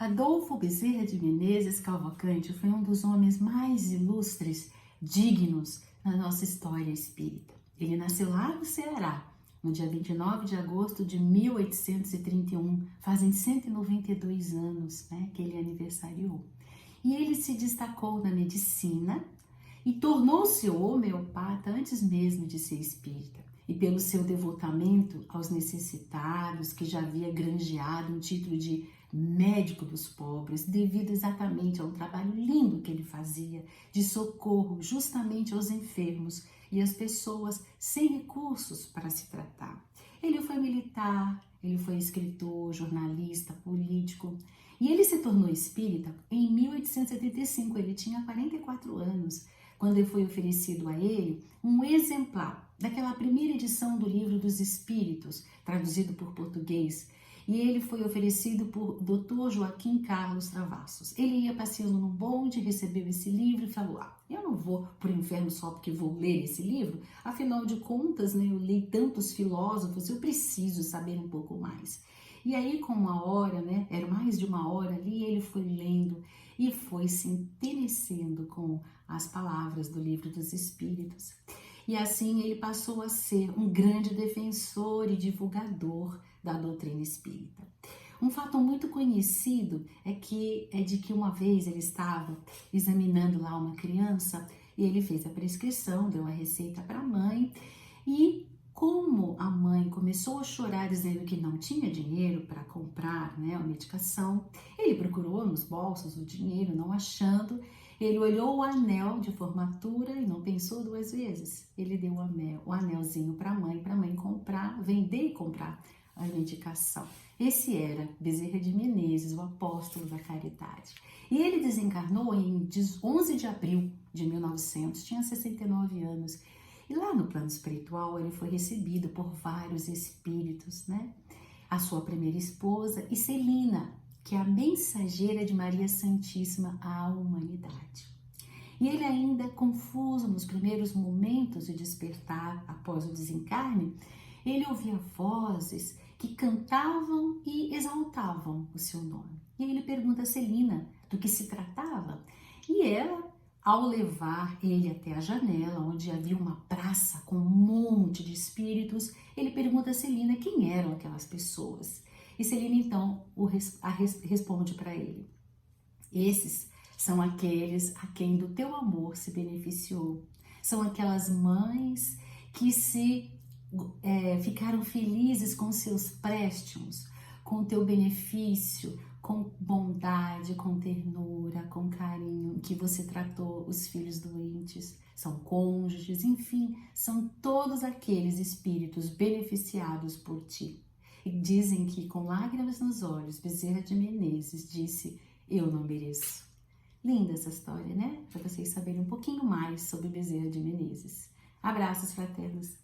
Adolfo Bezerra de Menezes Cavalcante foi um dos homens mais ilustres, dignos na nossa história espírita. Ele nasceu lá no Ceará, no dia 29 de agosto de 1831, fazem 192 anos, que ele aniversariou. E ele se destacou na medicina e tornou-se homeopata antes mesmo de ser espírita. E pelo seu devotamento aos necessitados, que já havia granjeado um título de médico dos pobres, devido exatamente ao trabalho lindo que ele fazia, de socorro justamente aos enfermos e às pessoas sem recursos para se tratar. Ele foi militar, ele foi escritor, jornalista, político, e ele se tornou espírita em 1875, ele tinha 44 anos, quando foi oferecido a ele um exemplar daquela primeira edição do Livro dos Espíritos, traduzido por português, e ele foi oferecido por Dr. Joaquim Carlos Travassos. Ele ia passeando no bonde, recebeu esse livro e falou: eu não vou para o inferno só porque vou ler esse livro, afinal de contas, eu li tantos filósofos, eu preciso saber um pouco mais. E aí, com uma hora, era mais de uma hora ali, ele foi lendo e foi se entenecendo com as palavras do Livro dos Espíritos. E assim ele passou a ser um grande defensor e divulgador da doutrina espírita. Um fato muito conhecido é de que uma vez ele estava examinando lá uma criança e ele fez a prescrição, deu a receita para a mãe, e como a mãe começou a chorar dizendo que não tinha dinheiro para comprar a medicação, ele procurou nos bolsos o dinheiro, não achando. Ele olhou o anel de formatura e não pensou duas vezes. Ele deu o anelzinho para a mãe comprar, vender e comprar a medicação. Esse era Bezerra de Menezes, o apóstolo da caridade. E ele desencarnou em 11 de abril de 1900, tinha 69 anos. E lá no plano espiritual ele foi recebido por vários espíritos, A sua primeira esposa e Celina, que é a mensageira de Maria Santíssima à humanidade. E ele ainda, confuso nos primeiros momentos de despertar após o desencarne, ele ouvia vozes que cantavam e exaltavam o seu nome. E ele pergunta a Celina do que se tratava. E ela, ao levar ele até a janela, onde havia uma praça com um monte de espíritos, ele pergunta a Celina quem eram aquelas pessoas. E Celina então responde para ele: esses são aqueles a quem do teu amor se beneficiou. São aquelas mães que ficaram felizes com seus préstimos, com teu benefício, com bondade, com ternura, com carinho, que você tratou os filhos doentes, são cônjuges, enfim, são todos aqueles espíritos beneficiados por ti. E dizem que, com lágrimas nos olhos, Bezerra de Menezes disse: eu não mereço. Linda essa história, Para vocês saberem um pouquinho mais sobre Bezerra de Menezes. Abraços fraternos.